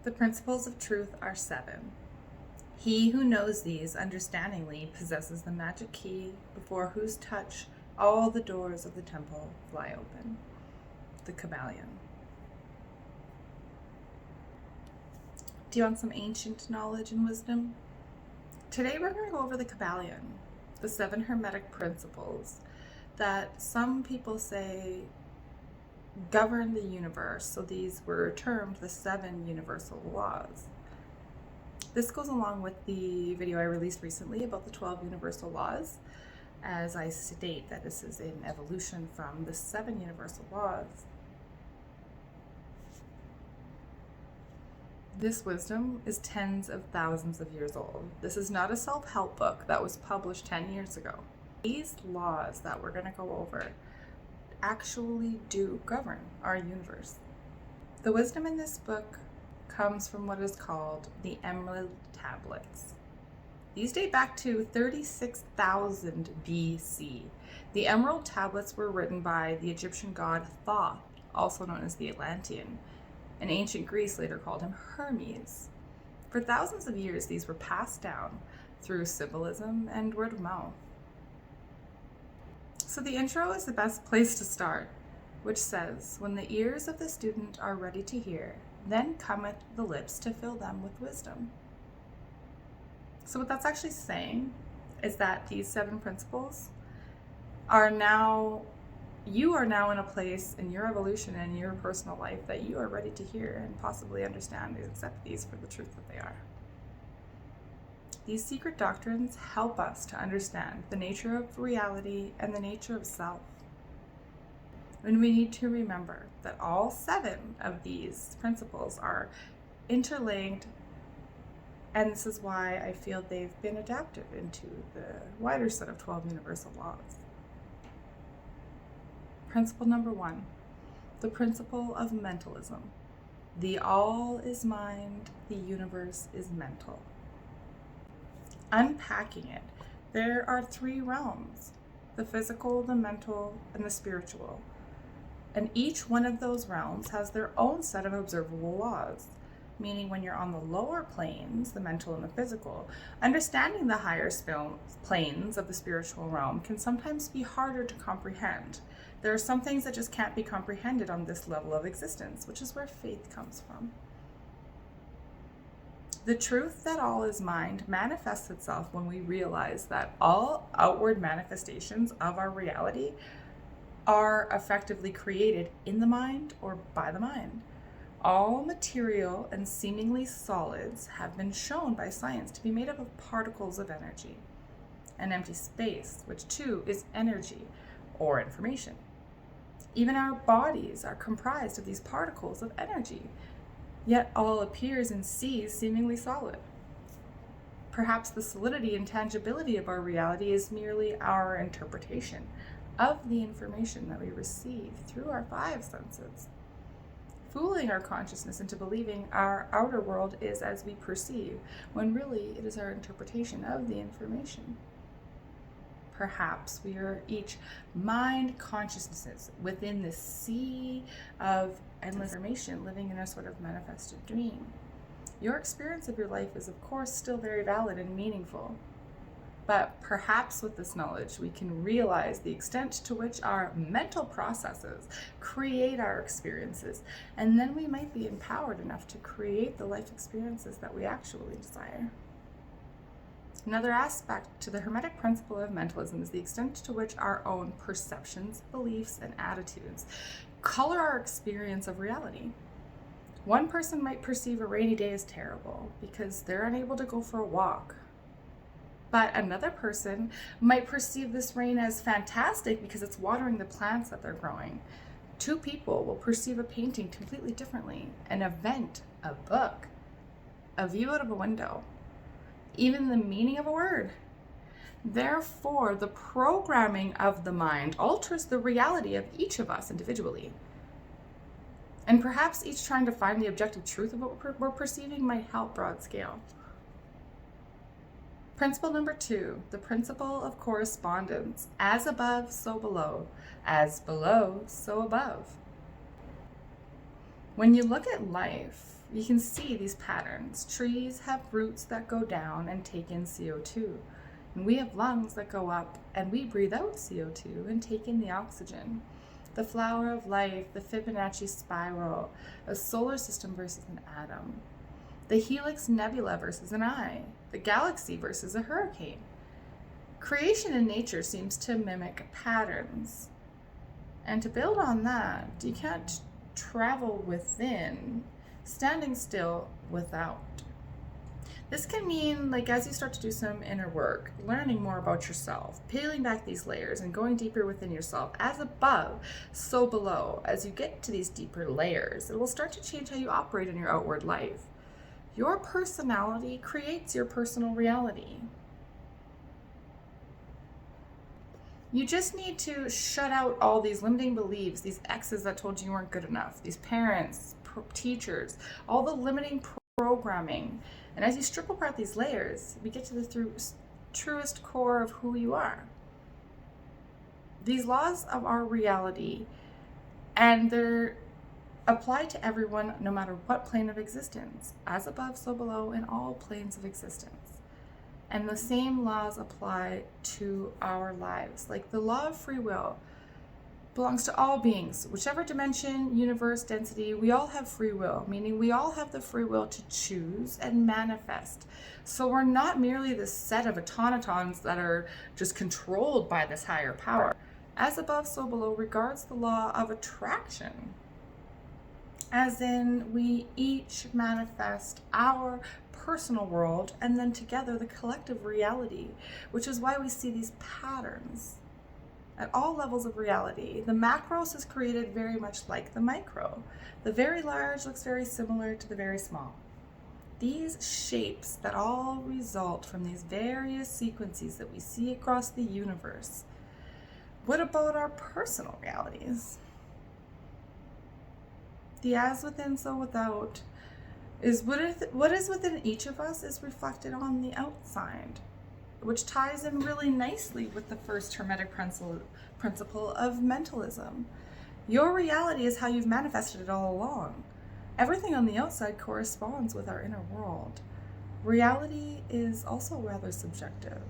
The principles of truth are 7. He who knows these understandingly possesses the magic key before whose touch all the doors of the temple fly open. The Kybalion. Do you want some ancient knowledge and wisdom? Today we're going to go over the Kybalion, the 7 Hermetic Principles that some people say govern the universe. So these were termed the 7 universal laws. This goes along with the video I released recently about the 12 universal laws, as I state that this is an evolution from the 7 universal laws. This wisdom is tens of thousands of years old. This is not a self-help book that was published 10 years ago. These laws that we're going to go over actually do govern our universe. The wisdom in this book comes from what is called the Emerald Tablets. These date back to 36,000 BC. The Emerald Tablets were written by the Egyptian god Thoth, also known as the Atlantean. In ancient Greece later called him Hermes. For thousands of years, these were passed down through symbolism and word of mouth. So the intro is the best place to start, which says, "When the ears of the student are ready to hear, then cometh the lips to fill them with wisdom." So what that's actually saying is that these 7 principles are now, you are now in a place in your evolution and your personal life that you are ready to hear and possibly understand and accept these for the truth that they are. These secret doctrines help us to understand the nature of reality and the nature of self. And we need to remember that all 7 of these principles are interlinked, and this is why I feel they've been adapted into the wider set of 12 universal laws. Principle number 1, the principle of mentalism. The all is mind, the universe is mental. Unpacking it, there are 3 realms: the physical, the mental, and the spiritual. And each one of those realms has their own set of observable laws, meaning when you're on the lower planes, the mental and the physical, understanding the higher planes of the spiritual realm can sometimes be harder to comprehend. There are some things that just can't be comprehended on this level of existence, which is where faith comes from. The truth that all is mind manifests itself when we realize that all outward manifestations of our reality are effectively created in the mind or by the mind. All material and seemingly solids have been shown by science to be made up of particles of energy. An empty space, which too is energy or information. Even our bodies are comprised of these particles of energy, yet all appears and sees seemingly solid. Perhaps the solidity and tangibility of our reality is merely our interpretation of the information that we receive through our 5 senses, fooling our consciousness into believing our outer world is as we perceive, when really it is our interpretation of the information. Perhaps we are each mind consciousnesses within the sea of endless information, living in a sort of manifested dream. Your experience of your life is, of course, still very valid and meaningful. But perhaps with this knowledge, we can realize the extent to which our mental processes create our experiences, and then we might be empowered enough to create the life experiences that we actually desire. Another aspect to the Hermetic principle of mentalism is the extent to which our own perceptions, beliefs, and attitudes color our experience of reality. One person might perceive a rainy day as terrible because they're unable to go for a walk. But another person might perceive this rain as fantastic because it's watering the plants that they're growing. 2 people will perceive a painting completely differently, an event, a book, a view out of a window, even the meaning of a word. Therefore, the programming of the mind alters the reality of each of us individually. And perhaps each trying to find the objective truth of what we're perceiving might help broad scale. Principle number 2, the principle of correspondence. As above, so below. As below, so above. When you look at life, you can see these patterns. Trees have roots that go down and take in CO2. And we have lungs that go up and we breathe out CO2 and take in the oxygen. The flower of life, the Fibonacci spiral, a solar system versus an atom, the helix nebula versus an eye, the galaxy versus a hurricane. Creation in nature seems to mimic patterns. And to build on that, you can't travel within, standing still without. This can mean, like, as you start to do some inner work, learning more about yourself, peeling back these layers and going deeper within yourself. As above, so below. As you get to these deeper layers, it will start to change how you operate in your outward life. Your personality creates your personal reality. You just need to shut out all these limiting beliefs, these exes that told you weren't good enough, these parents, teachers, all the limiting programming. And as you strip apart these layers, we get to the truest core of who you are. These laws of our reality, and they're applied to everyone no matter what plane of existence, as above, so below, in all planes of existence. And the same laws apply to our lives. Like the law of free will belongs to all beings, whichever dimension, universe, density, we all have free will, meaning we all have the free will to choose and manifest. So we're not merely this set of automatons that are just controlled by this higher power. As above, so below regards the law of attraction, as in we each manifest our personal world and then together the collective reality, which is why we see these patterns at all levels of reality. The macros is created very much like the micro. The very large looks very similar to the very small. These shapes that all result from these various sequences that we see across the universe. What about our personal realities? The as within, so without is what is within each of us is reflected on the outside, which ties in really nicely with the first Hermetic principle of mentalism. Your reality is how you've manifested it all along. Everything on the outside corresponds with our inner world. Reality is also rather subjective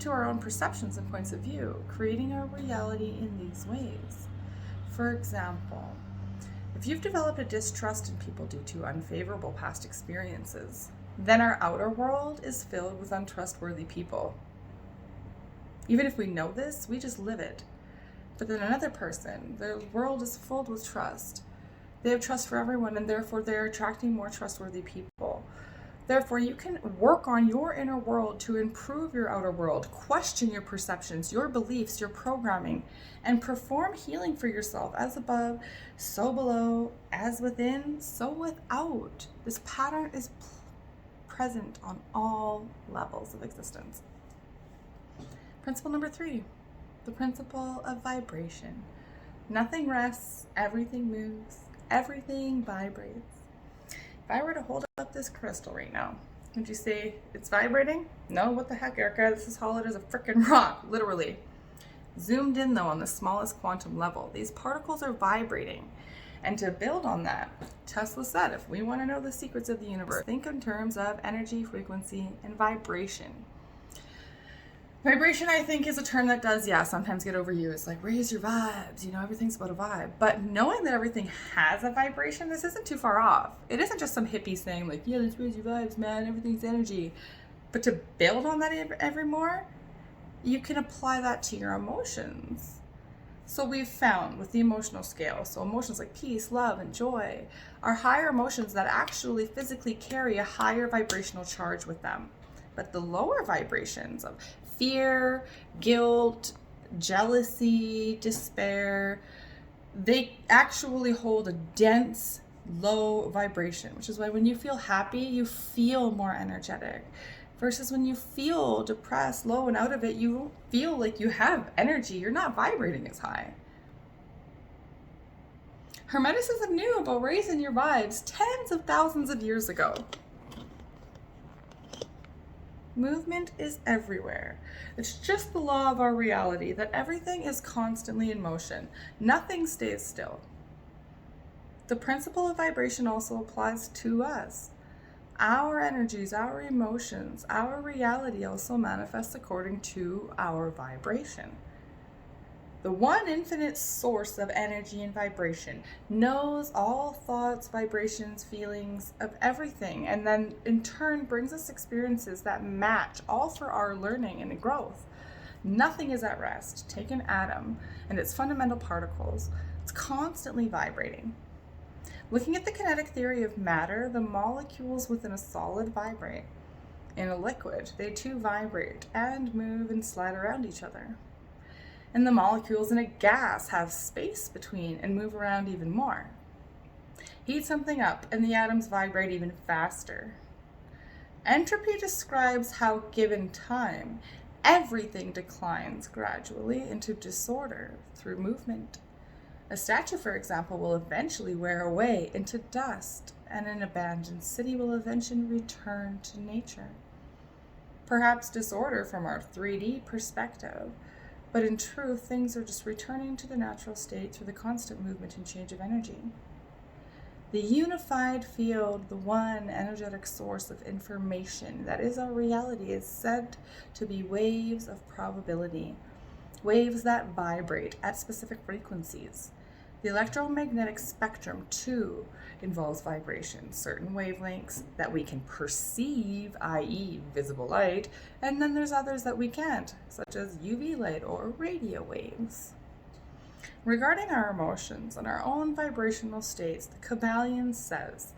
to our own perceptions and points of view, creating our reality in these ways. For example, if you've developed a distrust in people due to unfavorable past experiences, then our outer world is filled with untrustworthy people. Even if we know this, we just live it. But then another person, their world is filled with trust. They have trust for everyone, and therefore they're attracting more trustworthy people. Therefore, you can work on your inner world to improve your outer world, question your perceptions, your beliefs, your programming, and perform healing for yourself. As above, so below, as within, so without. This pattern is present on all levels of existence. Principle number 3, the principle of vibration. Nothing rests, everything moves, everything vibrates. If I were to hold up this crystal right now, would you say it's vibrating? No, what the heck, Erica? This is solid as a freaking rock, literally. Zoomed in though on the smallest quantum level, these particles are vibrating. And to build on that, Tesla said, if we want to know the secrets of the universe, think in terms of energy, frequency, and vibration. Vibration, I think, is a term that does, sometimes get overused. Like, raise your vibes, everything's about a vibe. But knowing that everything has a vibration, this isn't too far off. It isn't just some hippie saying, like, let's raise your vibes, man, everything's energy. But to build on that every more, you can apply that to your emotions. So we've found with the emotional scale, so emotions like peace, love, and joy are higher emotions that actually physically carry a higher vibrational charge with them. But the lower vibrations of fear, guilt, jealousy, despair, they actually hold a dense, low vibration, which is why when you feel happy, you feel more energetic. Versus when you feel depressed, low, and out of it, you feel like you have energy. You're not vibrating as high. Hermeticism knew about raising your vibes tens of thousands of years ago. Movement is everywhere. It's just the law of our reality that everything is constantly in motion. Nothing stays still. The principle of vibration also applies to us. Our energies, our emotions, our reality also manifests according to our vibration. The one infinite source of energy and vibration knows all thoughts, vibrations, feelings of everything, and then in turn brings us experiences that match, all for our learning and growth. Nothing is at rest. Take an atom and its fundamental particles. It's constantly vibrating. Looking at the kinetic theory of matter, the molecules within a solid vibrate. In a liquid, they too vibrate and move and slide around each other. And the molecules in a gas have space between and move around even more. Heat something up and the atoms vibrate even faster. Entropy describes how, given time, everything declines gradually into disorder through movement. A statue, for example, will eventually wear away into dust, and an abandoned city will eventually return to nature. Perhaps disorder from our 3D perspective, but in truth, things are just returning to the natural state through the constant movement and change of energy. The unified field, the one energetic source of information that is our reality, is said to be waves of probability, waves that vibrate at specific frequencies. The electromagnetic spectrum, too, involves vibration, certain wavelengths that we can perceive, i.e. visible light, and then there's others that we can't, such as UV light or radio waves. Regarding our emotions and our own vibrational states, the Kybalion says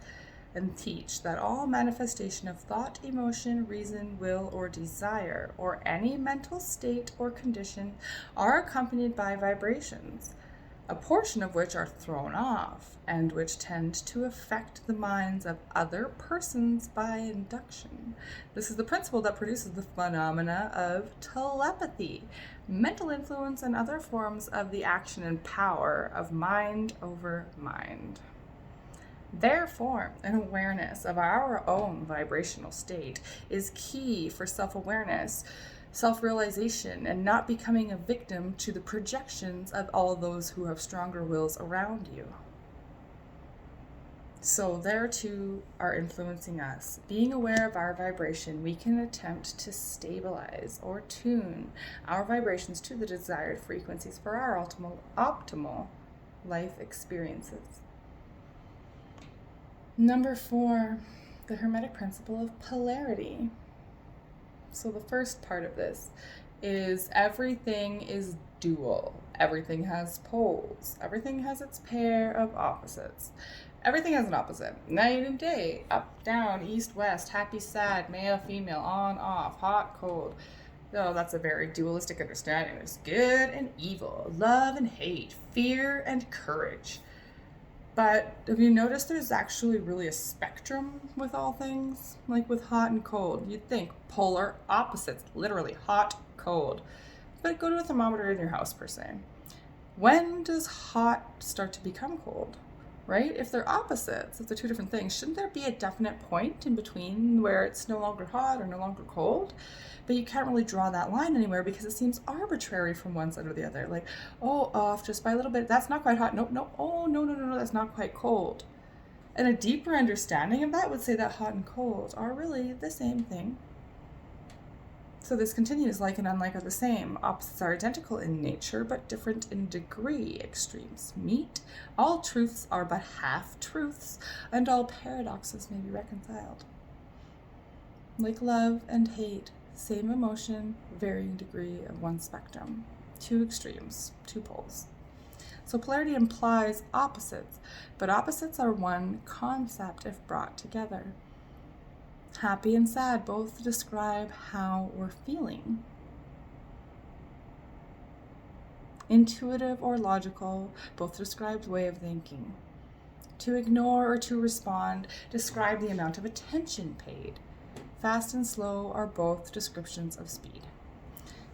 and teach that all manifestation of thought, emotion, reason, will, or desire, or any mental state or condition are accompanied by vibrations, a portion of which are thrown off, and which tend to affect the minds of other persons by induction. This is the principle that produces the phenomena of telepathy, mental influence, and other forms of the action and power of mind over mind. Therefore, an awareness of our own vibrational state is key for self-awareness, self-realization, and not becoming a victim to the projections of all those who have stronger wills around you. So there too are influencing us. Being aware of our vibration, we can attempt to stabilize or tune our vibrations to the desired frequencies for our optimal life experiences. Number 4, the Hermetic Principle of polarity. So the first part of this is everything is dual. Everything has poles. Everything has its pair of opposites. Everything has an opposite. Night and day, up, down, east, west, happy, sad, male, female, on, off, hot, cold. Oh, that's a very dualistic understanding. There's good and evil, love and hate, fear and courage. But have you noticed there's actually really a spectrum with all things? Like with hot and cold. You'd think polar opposites, literally hot, cold. But go to a thermometer in your house per se. When does hot start to become cold? Right? If they're opposites, if they're two different things, shouldn't there be a definite point in between where it's no longer hot or no longer cold? But you can't really draw that line anywhere because it seems arbitrary from one side or the other. Like, oh, off just by a little bit. That's not quite hot. No. Oh, no, that's not quite cold. And a deeper understanding of that would say that hot and cold are really the same thing. So this continues. Like and unlike are the same. Opposites are identical in nature, but different in degree. Extremes meet. All truths are but half-truths, and all paradoxes may be reconciled. Like love and hate, same emotion, varying degree of one spectrum. Two extremes, two poles. So polarity implies opposites, but opposites are one concept if brought together. Happy and sad both describe how we're feeling. Intuitive or logical both describe the way of thinking. To ignore or to respond describe the amount of attention paid. Fast and slow are both descriptions of speed.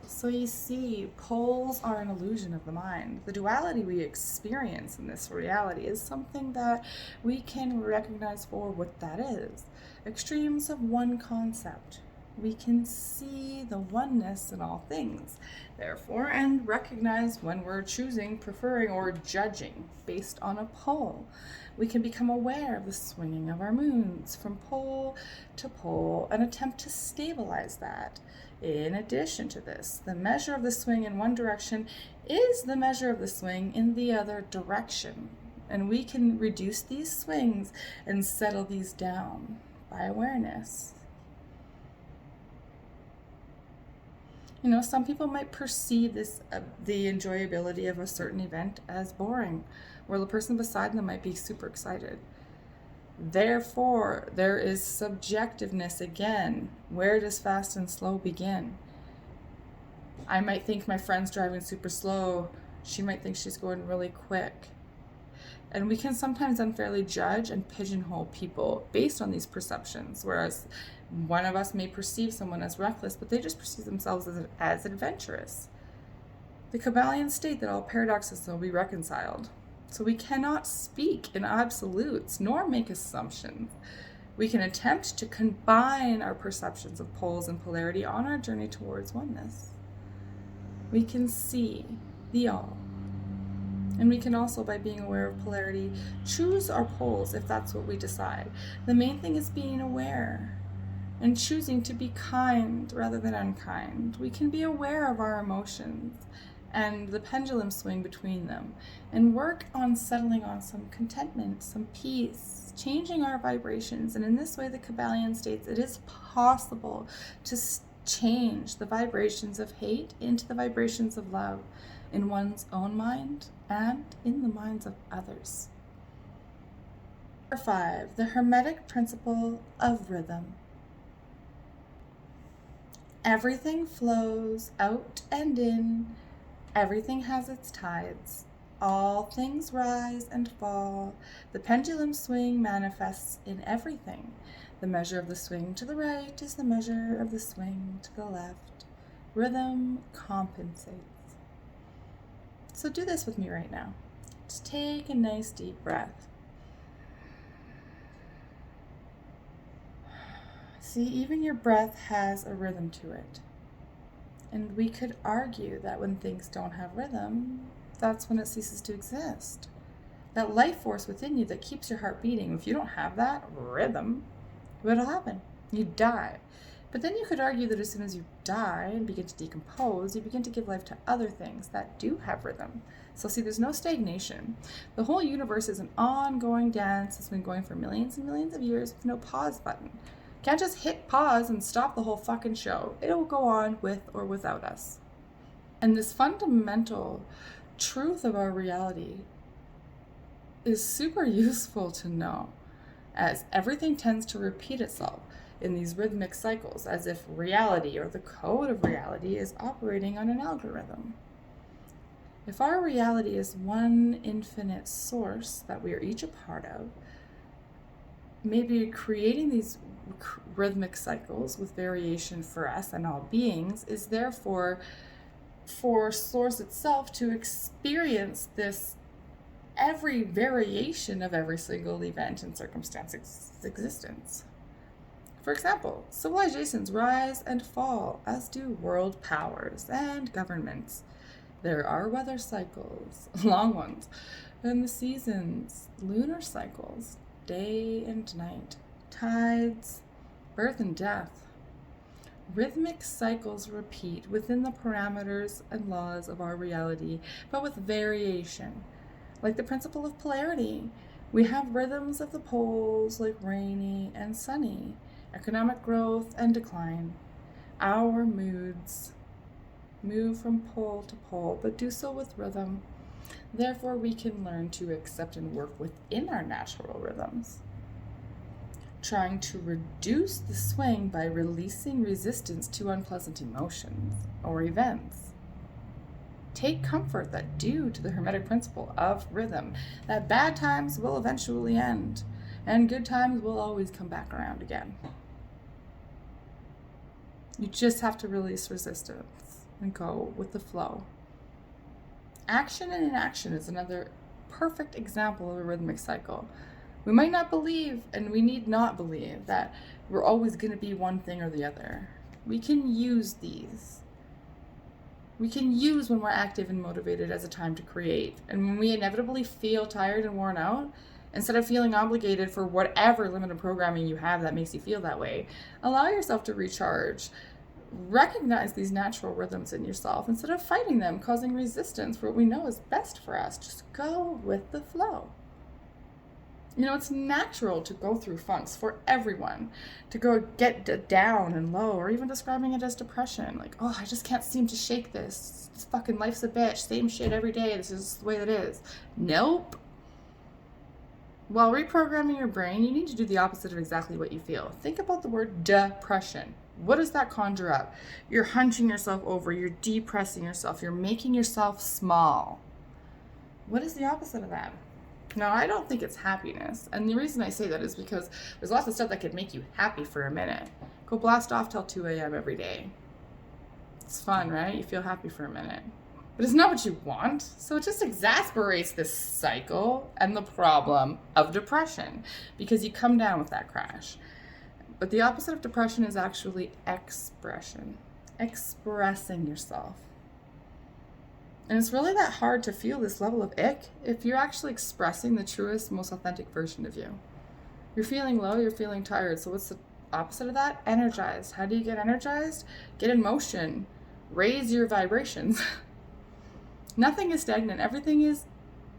So you see, poles are an illusion of the mind. The duality we experience in this reality is something that we can recognize for what that is. Extremes of one concept, we can see the oneness in all things, therefore, and recognize when we're choosing, preferring, or judging based on a pole. We can become aware of the swinging of our moons from pole to pole and attempt to stabilize that. In addition to this, the measure of the swing in one direction is the measure of the swing in the other direction. And we can reduce these swings and settle these down by awareness. You know, some people might perceive this, the enjoyability of a certain event as boring, while the person beside them might be super excited. Therefore, there is subjectiveness again. Where does fast and slow begin? I might think my friend's driving super slow. She might think she's going really quick. And we can sometimes unfairly judge and pigeonhole people based on these perceptions, whereas one of us may perceive someone as reckless, but they just perceive themselves as adventurous. The Kybalion state that all paradoxes will be reconciled. So we cannot speak in absolutes nor make assumptions. We can attempt to combine our perceptions of poles and polarity on our journey towards oneness. We can see the all. And we can also, by being aware of polarity, choose our poles if that's what we decide. The main thing is being aware and choosing to be kind rather than unkind. We can be aware of our emotions and the pendulum swing between them, and work on settling on some contentment, some peace, changing our vibrations. And in this way, the Kybalion states it is possible to change the vibrations of hate into the vibrations of love in one's own mind and in the minds of others. Number 5, the Hermetic Principle of Rhythm. Everything flows out and in. Everything has its tides. All things rise and fall. The pendulum swing manifests in everything. The measure of the swing to the right is the measure of the swing to the left. Rhythm compensates. So do this with me right now. Just take a nice deep breath. See, even your breath has a rhythm to it. And we could argue that when things don't have rhythm, that's when it ceases to exist. That life force within you that keeps your heart beating, if you don't have that rhythm, what'll happen? You die. But then you could argue that as soon as you die and begin to decompose, you begin to give life to other things that do have rhythm. So see, there's no stagnation. The whole universe is an ongoing dance that's been going for millions and millions of years with no pause button. Can't just hit pause and stop the whole fucking show. It'll go on with or without us. And this fundamental truth of our reality is super useful to know, as everything tends to repeat itself in these rhythmic cycles, as if reality or the code of reality is operating on an algorithm. If our reality is one infinite source that we are each a part of, maybe creating these rhythmic cycles with variation for us and all beings is therefore for source itself to experience this every variation of every single event and circumstance's existence. For example, civilizations rise and fall, as do world powers and governments. There are weather cycles, long ones, and the seasons, lunar cycles, day and night, tides, birth and death. Rhythmic cycles repeat within the parameters and laws of our reality, but with variation. Like the principle of polarity, we have rhythms of the poles like rainy and sunny, economic growth and decline. Our moods move from pole to pole, but do so with rhythm. Therefore, we can learn to accept and work within our natural rhythms, trying to reduce the swing by releasing resistance to unpleasant emotions or events. Take comfort that due to the Hermetic principle of rhythm, that bad times will eventually end, and good times will always come back around again. You just have to release resistance and go with the flow. Action and inaction is another perfect example of a rhythmic cycle. We might not believe, and we need not believe, that we're always going to be one thing or the other. We can use these. We can use when we're active and motivated as a time to create. And when we inevitably feel tired and worn out, instead of feeling obligated for whatever limited programming you have that makes you feel that way, allow yourself to recharge. Recognize these natural rhythms in yourself instead of fighting them, causing resistance for what we know is best for us. Just go with the flow. You know, it's natural to go through funks for everyone, to go get down and low, or even describing it as depression. Like, oh, I just can't seem to shake this. This fucking life's a bitch. Same shit every day. This is the way it is. Nope. While reprogramming your brain, you need to do the opposite of exactly what you feel. Think about the word depression. What does that conjure up? You're hunching yourself over. You're depressing yourself. You're making yourself small. What is the opposite of that? Now, I don't think it's happiness. And the reason I say that is because there's lots of stuff that could make you happy for a minute. Go blast off till 2 a.m. every day. It's fun, right? You feel happy for a minute. But it's not what you want. So it just exasperates this cycle and the problem of depression because you come down with that crash. But the opposite of depression is actually expression. Expressing yourself. And it's really that hard to feel this level of ick if you're actually expressing the truest, most authentic version of you. You're feeling low, you're feeling tired. So what's the opposite of that? Energized. How do you get energized? Get in motion. Raise your vibrations. Nothing is stagnant. Everything is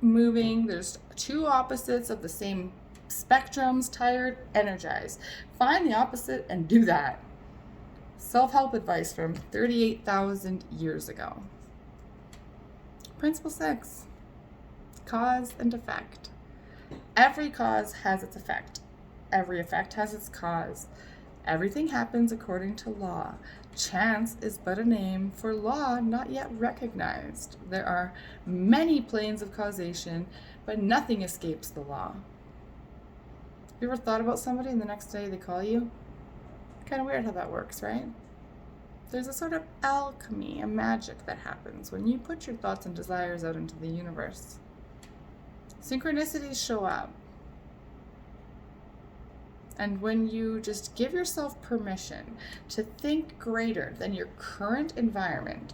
moving. There's two opposites of the same spectrums: tired, energized. Find the opposite and do that. Self-help advice from 38,000 years ago. Principle 6, cause and effect. Every cause has its effect. Every effect has its cause. Everything happens according to law. Chance is but a name for law not yet recognized. There are many planes of causation, but nothing escapes the law. Have you ever thought about somebody and the next day they call you? Kind of weird how that works, right? There's a sort of alchemy, a magic that happens when you put your thoughts and desires out into the universe. Synchronicities show up. And when you just give yourself permission to think greater than your current environment,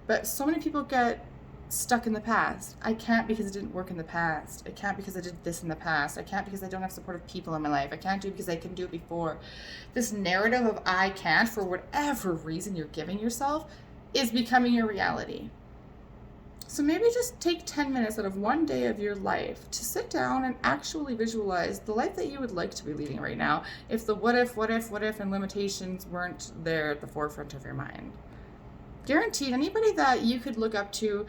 but so many people get stuck in the past. I can't because it didn't work in the past. I can't because I did this in the past. I can't because I don't have supportive people in my life. I can't do it because I couldn't do it before. This narrative of I can't, for whatever reason you're giving yourself, is becoming your reality. So maybe just take 10 minutes out of one day of your life to sit down and actually visualize the life that you would like to be leading right now if the what if, and limitations weren't there at the forefront of your mind. Guaranteed, anybody that you could look up to,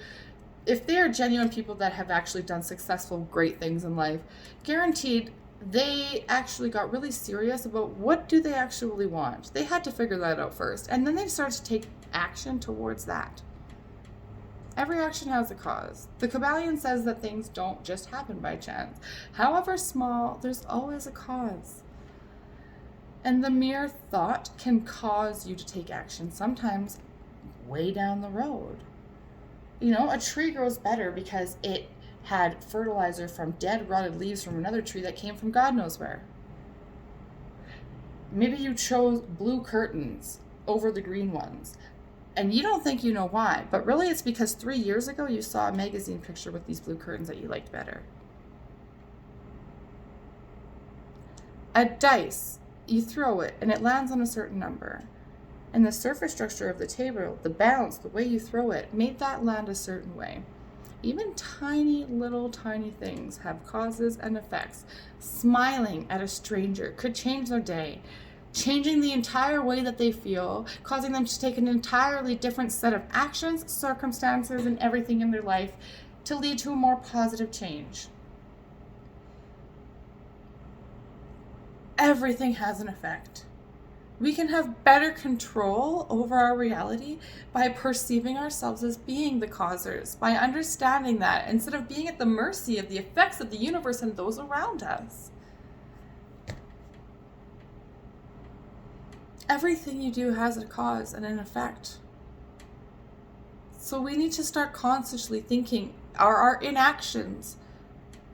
if they are genuine people that have actually done successful, great things in life, guaranteed they actually got really serious about what do they actually want. They had to figure that out first, and then they started to take action towards that. Every action has a cause. The Kybalion says that things don't just happen by chance. However small, there's always a cause. And the mere thought can cause you to take action, sometimes way down the road. You know, a tree grows better because it had fertilizer from dead, rotted leaves from another tree that came from God knows where. Maybe you chose blue curtains over the green ones, and you don't think you know why, but really it's because 3 years ago you saw a magazine picture with these blue curtains that you liked better. A dice, you throw it and it lands on a certain number. And the surface structure of the table, the bounce, the way you throw it, made that land a certain way. Even tiny things have causes and effects. Smiling at a stranger could change their day, changing the entire way that they feel, causing them to take an entirely different set of actions, circumstances, and everything in their life to lead to a more positive change. Everything has an effect. We can have better control over our reality by perceiving ourselves as being the causers, by understanding that instead of being at the mercy of the effects of the universe and those around us. Everything you do has a cause and an effect. So we need to start consciously thinking, are our inactions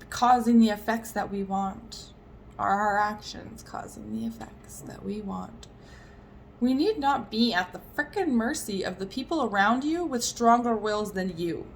causing the effects that we want? Are our actions causing the effects that we want? We need not be at the frickin' mercy of the people around you with stronger wills than you.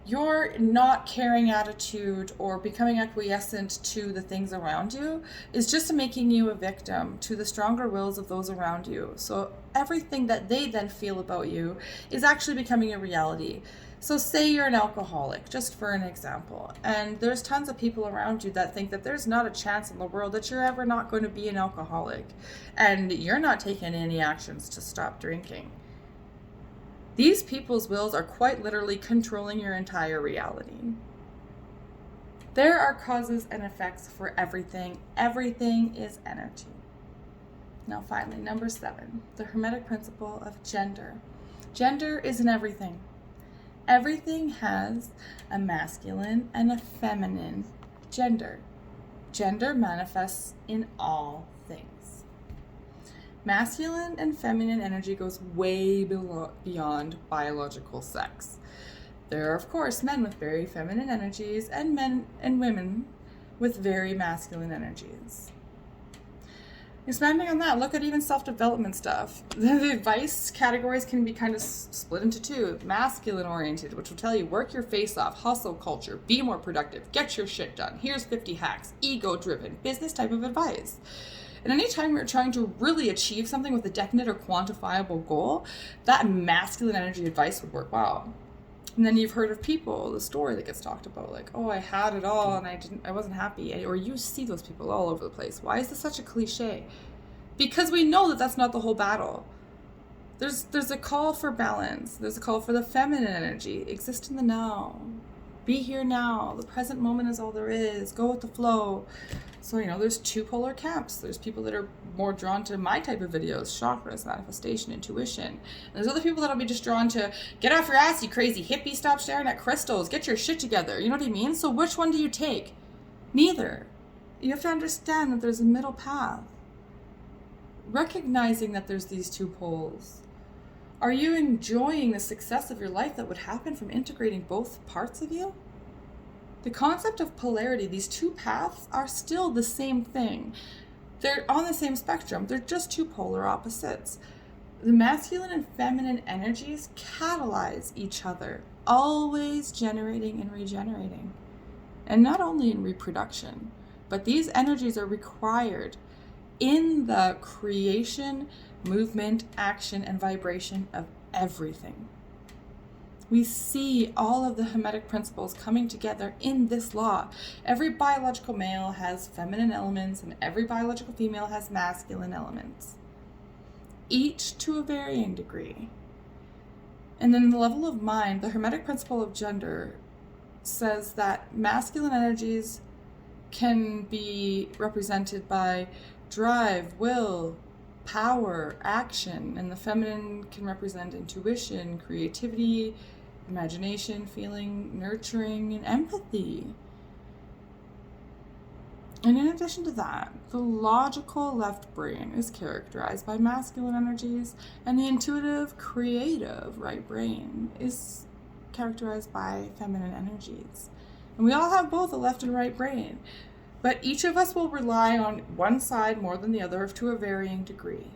Your not caring attitude or becoming acquiescent to the things around you is just making you a victim to the stronger wills of those around you. So everything that they then feel about you is actually becoming a reality. So say you're an alcoholic, just for an example, and there's tons of people around you that think that there's not a chance in the world that you're ever not going to be an alcoholic, and you're not taking any actions to stop drinking. These people's wills are quite literally controlling your entire reality. There are causes and effects for everything. Everything is energy. Now finally, number 7, the Hermetic Principle of gender. Gender is in everything. Everything has a masculine and a feminine gender. Gender manifests in all things. Masculine and feminine energy goes way beyond biological sex. There are, of course, men with very feminine energies and men and women with very masculine energies. Expanding on that, look at even self-development stuff. The advice categories can be kind of split into 2. Masculine oriented, which will tell you work your face off, hustle culture, be more productive, get your shit done, here's 50 hacks, ego driven, business type of advice. And anytime you're trying to really achieve something with a definite or quantifiable goal, that masculine energy advice would work well. And then you've heard of people, the story that gets talked about, like, oh, I had it all and I wasn't happy. Or you see those people all over the place. Why is this such a cliche? Because we know that that's not the whole battle. There's a call for balance. There's a call for the feminine energy. Exist in the now. Be here now. The present moment is all there is. Go with the flow. So, there's 2 polar camps. There's people that are more drawn to my type of videos, chakras, manifestation, intuition. And there's other people that'll be just drawn to, get off your ass, you crazy hippie, stop staring at crystals, get your shit together. You know what I mean? So which one do you take? Neither. You have to understand that there's a middle path. Recognizing that there's these 2 poles. Are you enjoying the success of your life that would happen from integrating both parts of you? The concept of polarity, these 2 paths are still the same thing. They're on the same spectrum. They're just 2 polar opposites. The masculine and feminine energies catalyze each other, always generating and regenerating. And not only in reproduction, but these energies are required in the creation, movement, action, and vibration of everything. We see all of the Hermetic principles coming together in this law. Every biological male has feminine elements and every biological female has masculine elements, each to a varying degree. And then the level of mind, the Hermetic principle of gender says that masculine energies can be represented by drive, will, power, action, and the feminine can represent intuition, creativity, imagination, feeling, nurturing, and empathy. And in addition to that, the logical left brain is characterized by masculine energies, and the intuitive, creative right brain is characterized by feminine energies. And we all have both a left and right brain, but each of us will rely on one side more than the other to a varying degree.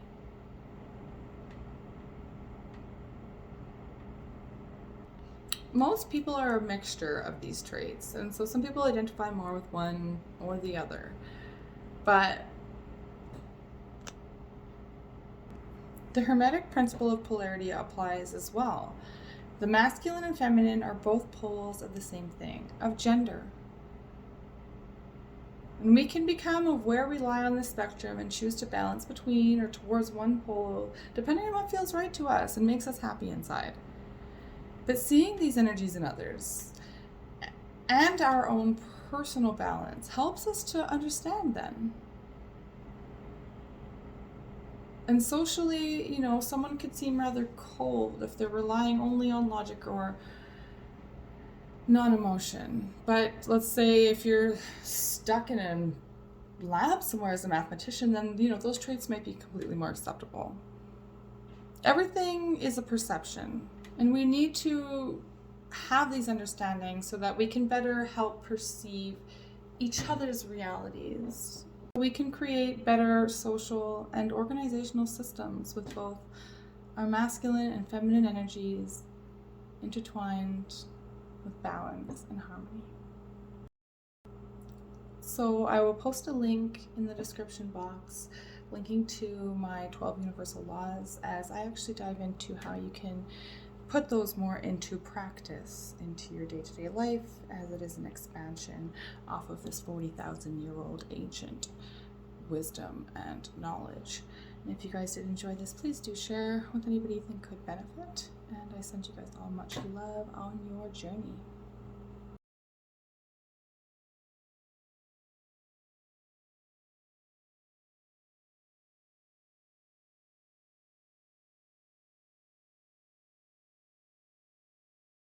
Most people are a mixture of these traits, and so some people identify more with one or the other. But the Hermetic principle of polarity applies as well. The masculine and feminine are both poles of the same thing, of gender. And we can become of where we lie on the spectrum and choose to balance between or towards one pole, depending on what feels right to us and makes us happy inside. But seeing these energies in others and our own personal balance helps us to understand them. And socially, someone could seem rather cold if they're relying only on logic or non-emotion. But let's say if you're stuck in a lab somewhere as a mathematician, then, those traits might be completely more acceptable. Everything is a perception. And we need to have these understandings so that we can better help perceive each other's realities We can create better social and organizational systems with both our masculine and feminine energies intertwined with balance and harmony. So I will post a link in the description box linking to my 12 universal laws, as I actually dive into how you can put those more into practice into your day-to-day life, as it is an expansion off of this 40,000-year-old ancient wisdom and knowledge. And if you guys did enjoy this, please do share with anybody you think could benefit. And I send you guys all much love on your journey.